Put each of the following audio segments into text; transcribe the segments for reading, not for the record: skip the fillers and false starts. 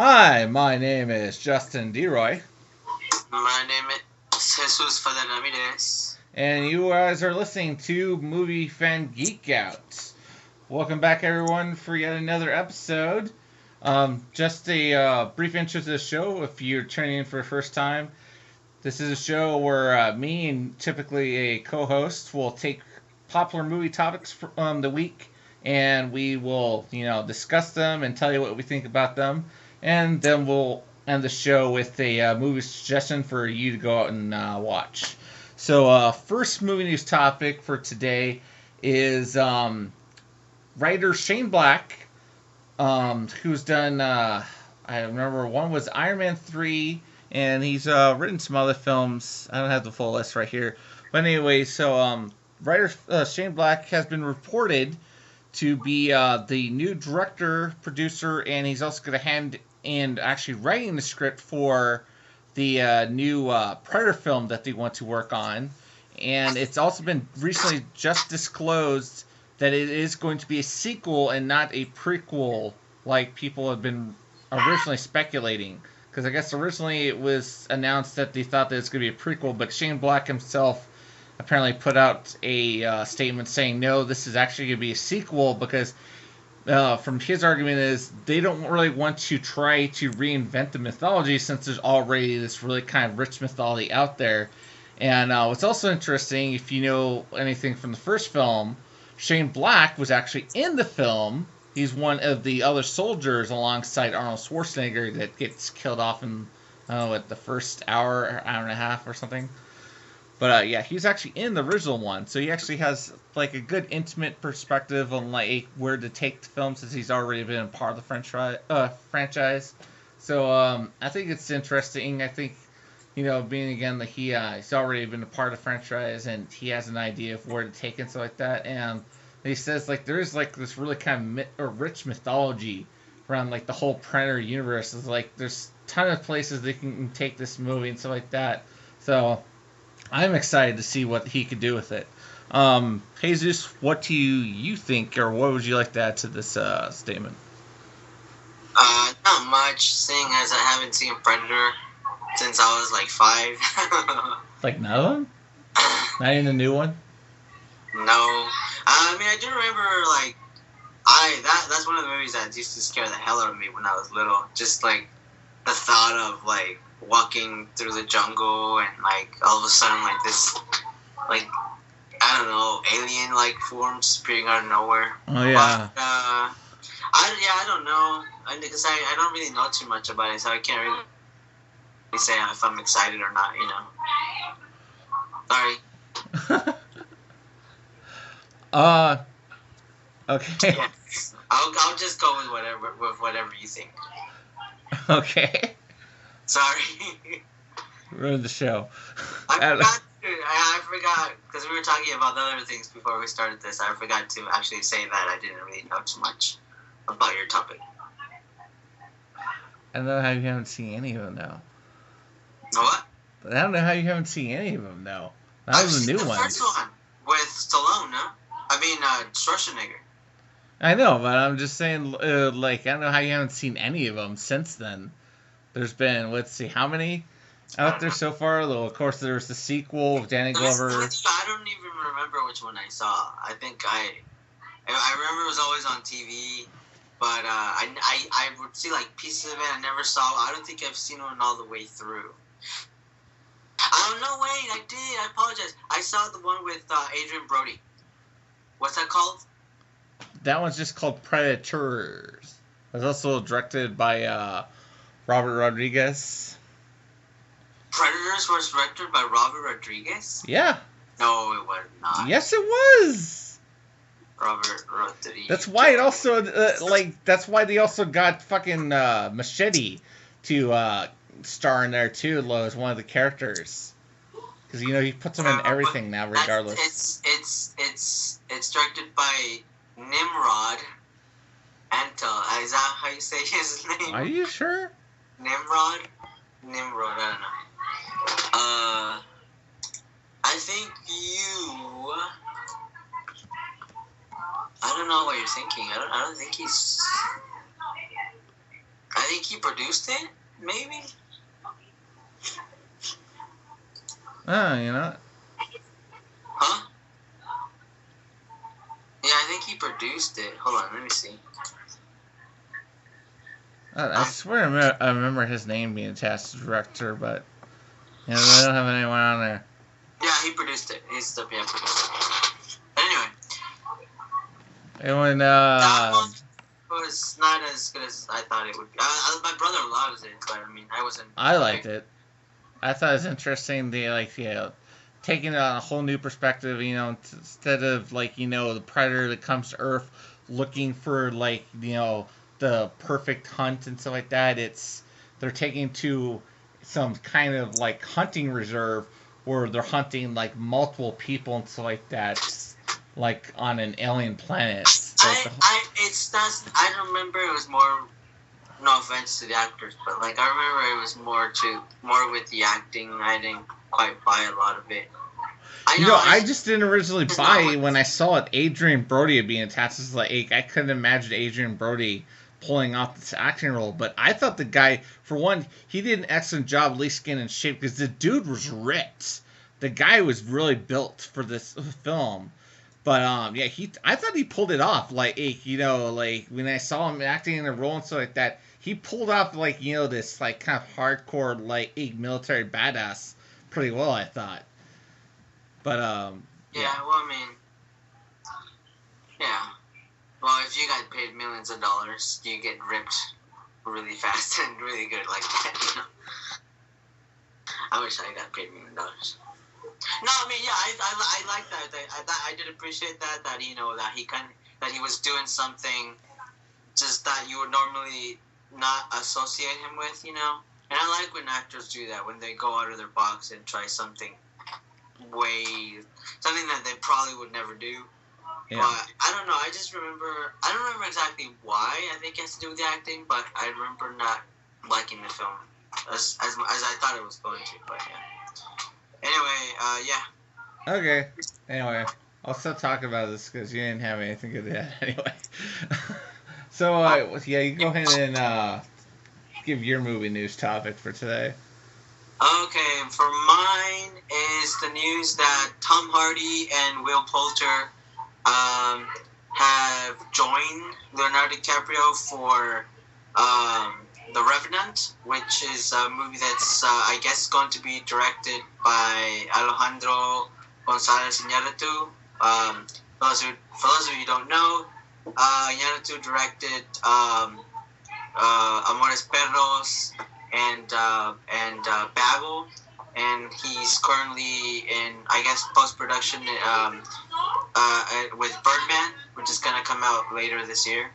Hi, my name is Justin DeRoy, My name is Jesus Father Ramirez. and you guys are listening to Movie Fan Geek Out. Welcome back, everyone, for yet another episode. Just a brief intro to the show if you're tuning in for the first time. This is a show where me and typically a co-host will take popular movie topics from the week, and we will, discuss them and tell you what we think about them, and then we'll end the show with a movie suggestion for you to go out and watch. So, first movie news topic for today is writer Shane Black, who's done. I remember one was Iron Man 3, and he's written some other films. I don't have the full list right here, but anyway, so writer Shane Black has been reported to be the new director, producer, and he's also going to hand in actually writing the script for the new Predator film that they want to work on. And it's also been recently just disclosed that it is going to be a sequel and not a prequel like people have been originally speculating. Because I guess originally it was announced that they thought that it's going to be a prequel, but Shane Black himself apparently put out a statement saying, no, this is actually going to be a sequel because from his argument is they don't really want to try to reinvent the mythology since there's already this really kind of rich mythology out there. And what's also interesting, if you know anything from the first film, Shane Black was actually in the film. He's one of the other soldiers alongside Arnold Schwarzenegger that gets killed off in, I don't know, what, the first hour and a half or something. But yeah, he's actually in the original one, so he actually has like a good intimate perspective on like where to take the film since he's already been a part of the franchise. So I think it's interesting. I think being again that he's already been a part of the franchise and he has an idea of where to take it and stuff like that. And he says like there is like this really kind of rich mythology around like the whole Predator universe. It's like there's a ton of places they can take this movie and stuff like that. So I'm excited to see what he could do with it. Jesus, what do you think, or what would you like to add to this statement? Not much, seeing as I haven't seen Predator since I was like 5. Like none of them? Not even the new one? No. I mean, I do remember, like, that's one of the movies that used to scare the hell out of me when I was little. Just, like, the thought of, like, walking through the jungle and, like, all of a sudden, like, this, like, I don't know, alien-like forms appearing out of nowhere. Oh, yeah. But, I don't know. Because I don't really know too much about it, so I can't really say if I'm excited or not, Sorry. Okay. Yes. I'll just go with whatever you think. Okay. Sorry. Ruined the show. I forgot, because we were talking about the other things before we started this. I forgot to actually say that I didn't really know too much about your topic. I don't know how you haven't seen any of them now. What? But I don't know how you haven't seen any of them now. Not even the new ones. First one with Stallone, no? I mean, Schwarzenegger. I know, but I'm just saying, like, I don't know how you haven't seen any of them since then. There's been, let's see, how many out there so far? Though, of course, there's the sequel with Danny Glover. I don't even remember which one I saw. I think I remember it was always on TV, but I would see like pieces of it. I never saw. I don't think I've seen one all the way through. Oh no! Wait, I did. I apologize. I saw the one with Adrian Brody. What's that called? That one's just called Predators. It was also directed by Robert Rodriguez. Predators was directed by Robert Rodriguez? Yeah. No, it was not. Yes, it was. Robert Rodriguez. That's why it also that's why they also got fucking Machete to star in there too, as one of the characters. Because he puts them in everything now, regardless. It's directed by Nimrod Antal. Is that how you say his name? Are you sure? Nimrod, I don't know. I think I don't know what you're thinking. I don't think he's. I think he produced it, maybe. Oh, you know. Huh? Yeah, I think he produced it. Hold on, let me see. I swear I remember his name being attached to director, but they don't have anyone on there. Yeah, he produced it. He's the produced it. Anyway. And when that one was not as good as I thought it would be. My brother loves it, but I mean, I wasn't. I liked it. I thought it was interesting. They taking it on a whole new perspective. Instead of the predator that comes to Earth looking for the perfect hunt and stuff like that. They're taking to some kind of hunting reserve where they're hunting multiple people and stuff like that, on an alien planet. I remember it was more. No offense to the actors, but I remember it was more with the acting. I didn't quite buy a lot of it. I just didn't originally buy it when I saw it. Adrian Brody being attached as I couldn't imagine Adrian Brody pulling off this acting role. But I thought the guy, for one, he did an excellent job, at least getting in shape, because the dude was ripped. The guy was really built for this film. But I thought he pulled it off. When I saw him acting in a role and stuff like that, he pulled off this kind of hardcore military badass pretty well, I thought. But yeah. Well, I mean, yeah. Well, if you got paid millions of dollars, you get ripped really fast and really good like that. I wish I got paid $1 million. No, I mean, yeah, I like that. I did appreciate that that he was doing something just that you would normally not associate him with, And I like when actors do that, when they go out of their box and try something that they probably would never do. Yeah. But I don't know. I don't remember exactly why. I think it has to do with the acting, but I remember not liking the film as I thought it was going to. But yeah. Anyway, yeah. Okay. Anyway, I'll stop talking about this because you didn't have anything good to add anyway. So, yeah, you go ahead and give your movie news topic for today. Okay, for mine is the news that Tom Hardy and Will Poulter have joined Leonardo DiCaprio for The Revanant, which is a movie that's, I guess, going to be directed by Alejandro González Iñárritu. For those of you who don't know, Iñárritu directed Amores Perros and Babel, and he's currently in, I guess, post-production with Birdman, which is gonna come out later this year.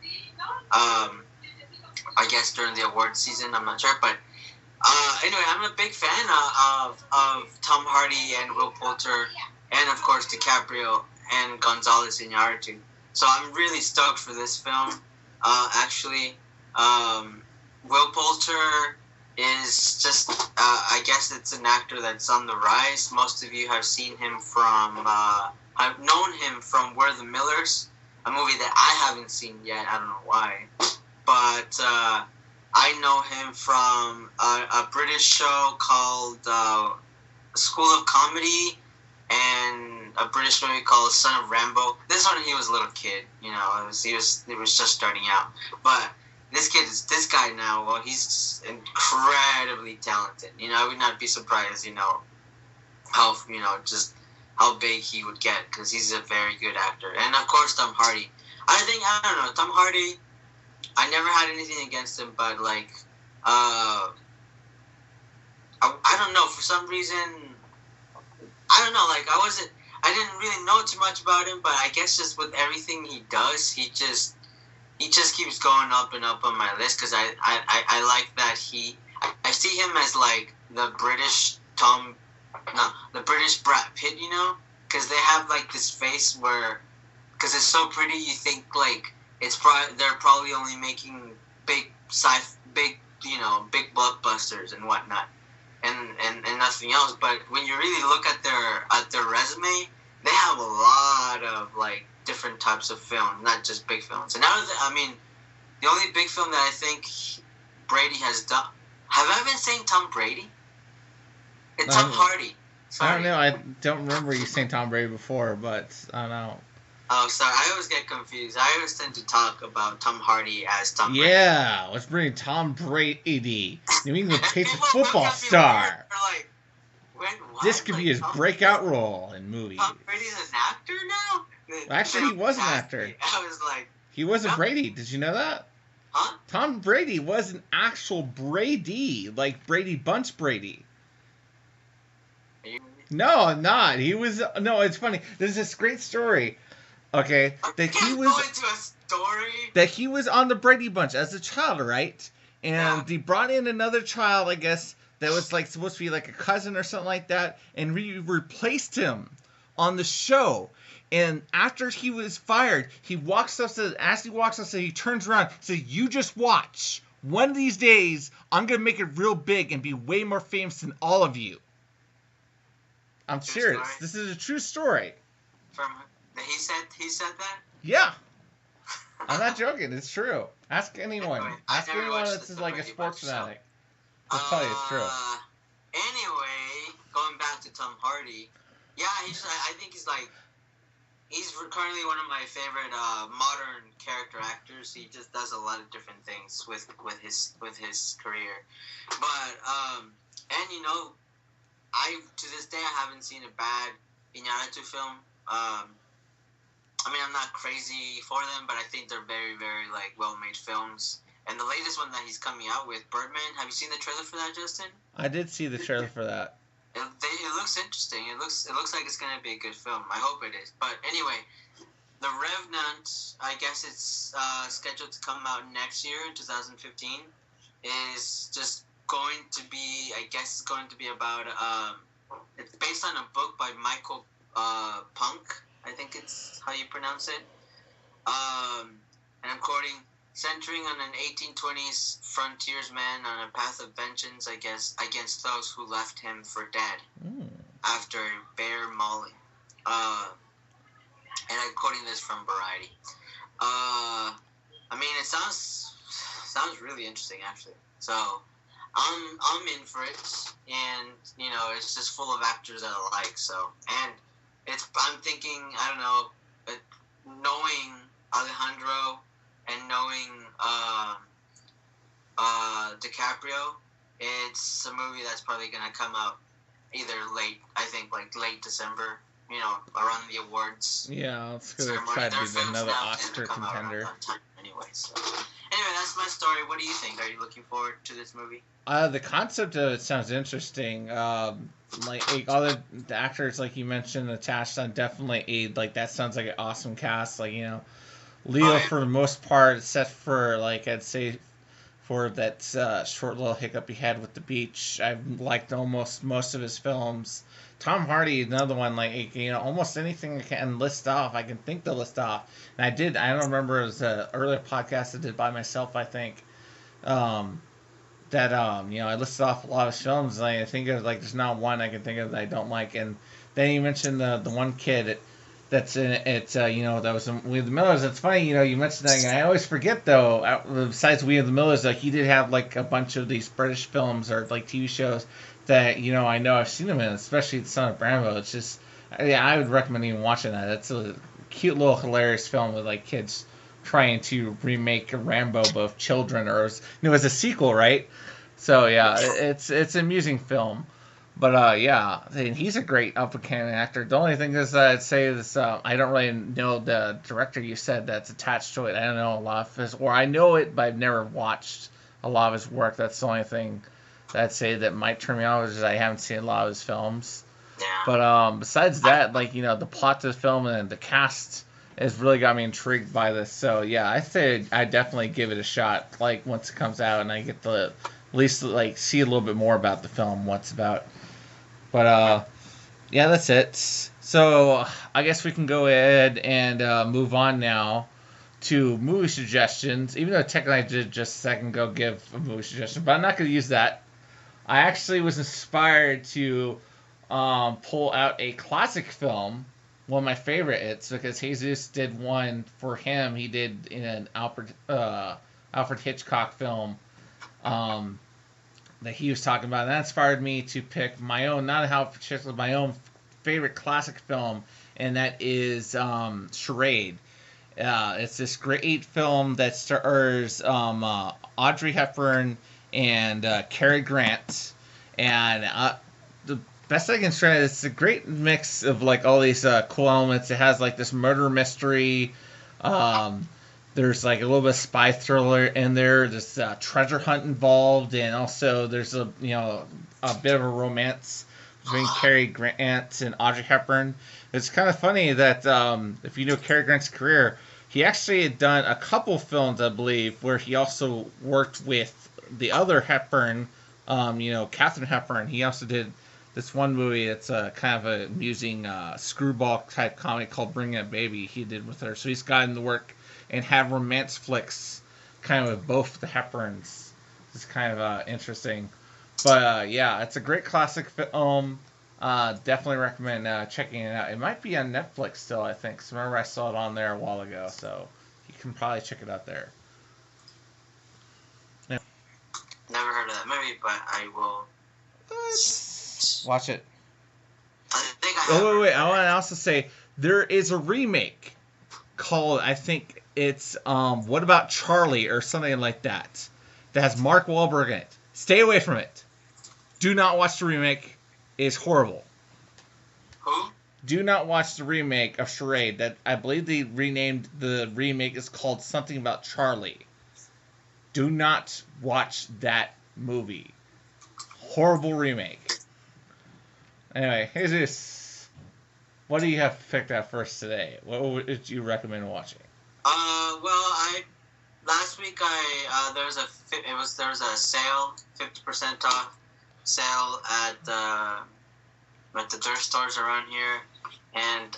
I guess during the award season, I'm not sure, but anyway, I'm a big fan of Tom Hardy and Will Poulter, and of course DiCaprio and González Iñárritu. So I'm really stoked for this film. Actually, Will Poulter is just, I guess it's an actor that's on the rise. Most of you have seen him from, I've known him from We're the Millers, a movie that I haven't seen yet. I don't know why. But I know him from a British show called School of Comedy and a British movie called Son of Rambo. This one, he was a little kid, he was just starting out. But this guy now, well, he's incredibly talented. I would not be surprised, how, just how big he would get, because he's a very good actor. And of course, Tom Hardy. I don't know, Tom Hardy, I never had anything against him, but I don't know, for some reason, I don't know, I didn't really know too much about him, but I guess just with everything he does, he just keeps going up and up on my list, because I like that I see him as the British the British Brad Pitt, because they have this face where, because it's so pretty, you think they're probably only making big big blockbusters and whatnot, and nothing else. But when you really look at their resume, they have a lot of different types of film, not just big films. And the only big film that I think Brady has done. Have I been saying Tom Brady? It's Tom Um, Hardy. Sorry. I don't know. I don't remember you saying Tom Brady before, but I don't know. Oh, sorry. I always get confused. I always tend to talk about Tom Hardy as Tom Brady. Yeah, let's bring Tom Brady, New England Patriots People look football at me star. weird. They're like, what? This could be his Tom breakout Brady? role in movies. Tom Brady's an actor now? Actually, he was an actor. I was like, He was a no. Brady. Did you know that? Huh? Tom Brady was an actual Brady, like Brady Bunch Brady. No, I'm not. He was no. It's funny. There's this great story. Okay, that he was on the Brady Bunch as a child, right? And they brought in another child, I guess, that was like supposed to be like a cousin or something like that, and replaced him on the show. And after he was fired, he walks up to, as he walks up, he turns around and says, "You just watch. One of these days, I'm gonna make it real big and be way more famous than all of you." I'm serious. Story? This is a true story. He said that? Yeah. I'm not joking. It's true. Ask anyone. Ask anyone that's like a sports fanatic. They'll tell you it's true. Anyway, going back to Tom Hardy, yeah, I think he's currently one of my favorite modern character actors. He just does a lot of different things with his career. But and you know, to this day I haven't seen a bad Iñárritu film. I mean, I'm not crazy for them, but I think they're very, very like well-made films. And the latest one that he's coming out with, Birdman. Have you seen the trailer for that, Justin? I did see the trailer for that. It looks interesting. It looks like it's gonna be a good film. I hope it is. But anyway, The Revanant, I guess it's scheduled to come out next year, 2015. Is just going to be. I guess it's going to be about. It's based on a book by Michael Punk. I think it's how you pronounce it. And I'm quoting, centering on an 1820s frontiersman on a path of vengeance, I guess, against those who left him for dead after bear mauling. And I'm quoting this from Variety. I mean, it sounds really interesting, actually. So I'm in for it, and you know, it's just full of actors that I like. So, and I'm thinking, I don't know, but knowing Alejandro and knowing DiCaprio, it's a movie that's probably gonna come out either late December, you know, around the awards. Yeah, it's gonna try to be another Oscar contender. Anyway, that's my story. What do you think? Are you looking forward to this movie? The concept of it sounds interesting. Like all the actors, like you mentioned, attached on definitely that sounds like an awesome cast. Like, you know, Leo for the most part, except for like I'd say for that short little hiccup he had with the beach. I've liked almost most of his films. Tom Hardy, another one, like, you know, almost anything I can list off, I can think to list off. And I don't remember, it was an earlier podcast I did by myself, I think, you know, I listed off a lot of his films, and I think of, like, there's not one I can think of that I don't like. And then you mentioned the one kid that's in it, you know, that was in We the Millers. It's funny, you know, you mentioned that, and I always forget, though, besides We the Millers, like, he did have, like, a bunch of these British films or, like, TV shows that, you know I've seen him in, especially The Son of Brambo. It's just, yeah, I would recommend even watching that. It's a cute little hilarious film with like kids trying to remake Rambo, both children, or it was a sequel, right? So yeah, it's an amusing film. But yeah, he's a great up-and-coming actor. The only thing is I'd say is I don't really know the director you said that's attached to it. I don't know a lot of his, or I know it, but I've never watched a lot of his work. That's the only thing I'd say that might turn me off, is I haven't seen a lot of his films. Yeah. But besides that, like, you know, the plot to the film and the cast has really got me intrigued by this. So yeah, I say I definitely give it a shot. Like, once it comes out and I get to at least like see a little bit more about the film, what's about. But yeah, that's it. So I guess we can go ahead and move on now to movie suggestions. Even though technically I did just a second ago give a movie suggestion, but I'm not going to use that. I actually was inspired to pull out a classic film, one of my favorites, because Jesus did one for him. He did in an Alfred Hitchcock film, that he was talking about. And that inspired me to pick my own, not how particular, my own favorite classic film, and that is Charade. It's this great film that stars Audrey Hepburn and Cary Grant, and the best I can say is it's a great mix of like all these cool elements. It has like this murder mystery. Um, there's like a little bit of spy thriller in there. There's treasure hunt involved, and also there's a a bit of a romance between Cary Grant and Audrey Hepburn. It's kind of funny that if you know Cary Grant's career, he actually had done a couple films, I believe, where he also worked with the other Hepburn, Katharine Hepburn. He also did this one movie that's kind of a amusing screwball type comedy called Bringing a Baby he did with her. So he's gotten to work and have romance flicks kind of with both the Hepburns. It's kind of interesting. But yeah, it's a great classic film. Definitely recommend checking it out. It might be on Netflix still, I think. So remember I saw it on there a while ago, so you can probably check it out there. Yeah. Never heard of that movie, but I will watch it. I think I have. Wait. I want to also say there is a remake called, I think it's What About Charlie or something like that has Mark Wahlberg in it. Stay away from it. Do not watch the remake. It's horrible. Who? Do not watch the remake of Charade. That I believe they renamed the remake is called something about Charlie. Do not watch that movie. Horrible remake. Anyway, Jesus, what do you have picked out first today? What would you recommend watching? Last week there was a sale, 50% off sale at the thrift stores around here, and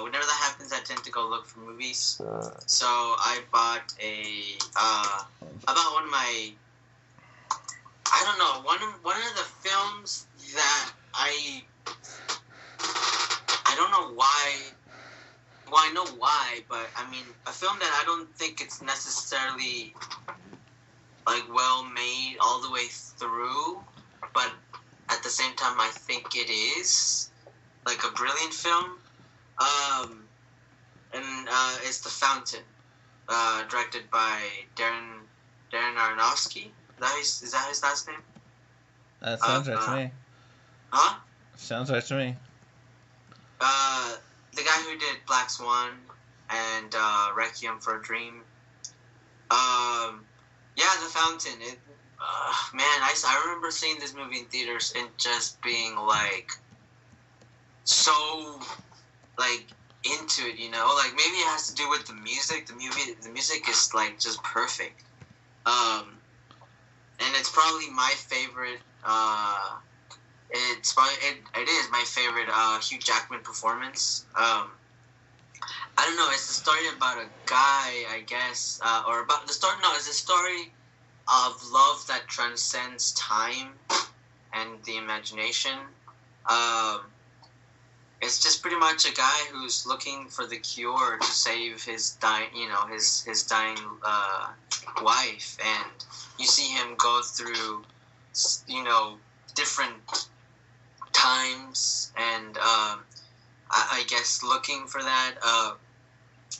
whenever that happens, I tend to go look for movies. So I bought one of my, I don't know, one of the films that I don't know why. Well, I know why, but I mean, a film that I don't think it's necessarily like well made all the way through, but at the same time, I think it is like a brilliant film. And it's The Fountain, directed by Darren Aronofsky. Is that his last name? That sounds right to me. Huh? Sounds right to me. The guy who did Black Swan and Requiem for a Dream. Yeah, The Fountain. I remember seeing this movie in theaters and just being like so like into it, like maybe it has to do with the music. The music is like just perfect. And it's probably my favorite. It is my favorite Hugh Jackman performance. I don't know. It's a story about a guy, I guess, or about the story. No, it's a story of love that transcends time and the imagination. It's just pretty much a guy who's looking for the cure to save his dying, his dying wife, and you see him go through, different times, and I guess looking for that.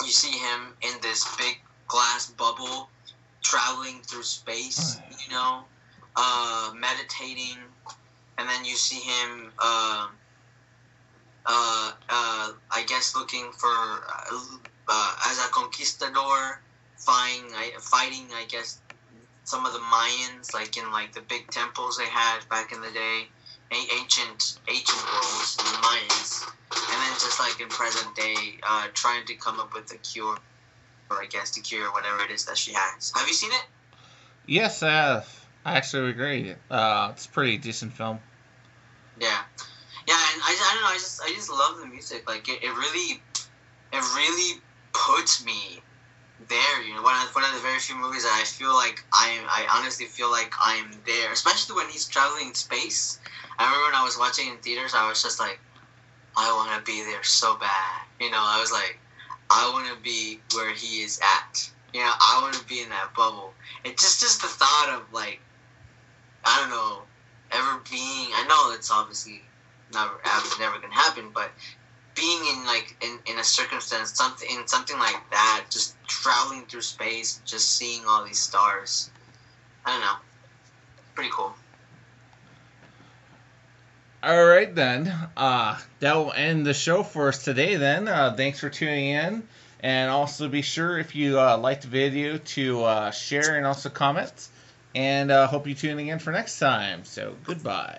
You see him in this big glass bubble, traveling through space, meditating, and then you see him, I guess, looking for as a conquistador, fighting, I guess, some of the Mayans, like in like the big temples they had back in the day, ancient worlds, the Mayans, and then just like in present day, trying to come up with a cure, or I guess to cure whatever it is that she has. Have you seen it? Yes, I have. I actually agree. It's a pretty decent film. Yeah, and I don't know. I just love the music. Like it really puts me there. One of the very few movies that I feel like I honestly feel like I'm there, especially when he's traveling in space. I remember when I was watching in theaters, I was just like, I want to be there so bad. I was like, I want to be where he is at. I want to be in that bubble. It's just the thought of like don't know, ever being. I know it's obviously never gonna happen, but being in like in a circumstance, something like that, just traveling through space, just seeing all these stars. I don't know, pretty cool. All right, then. That will end the show for us today, then. Thanks for tuning in. And also be sure, if you liked the video, to share and also comment. And hope you tune in again for next time. So, goodbye.